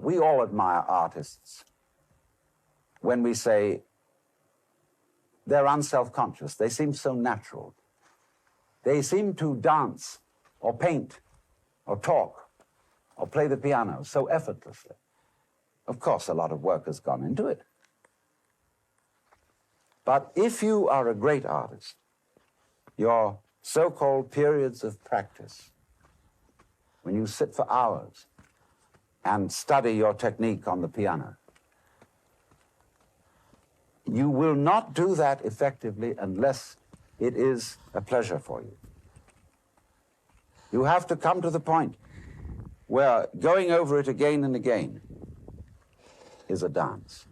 We all admire artists when we say they're unself-conscious. They seem so natural. They seem to dance or paint or talk or play the piano so effortlessly. Of course, a lot of work has gone into it. But if you are a great artist, your so-called periods of practice, when you sit for hours and study your technique on the piano, you will not do that effectively unless it is a pleasure for you. You have to come to the point where going over it again and again is a dance.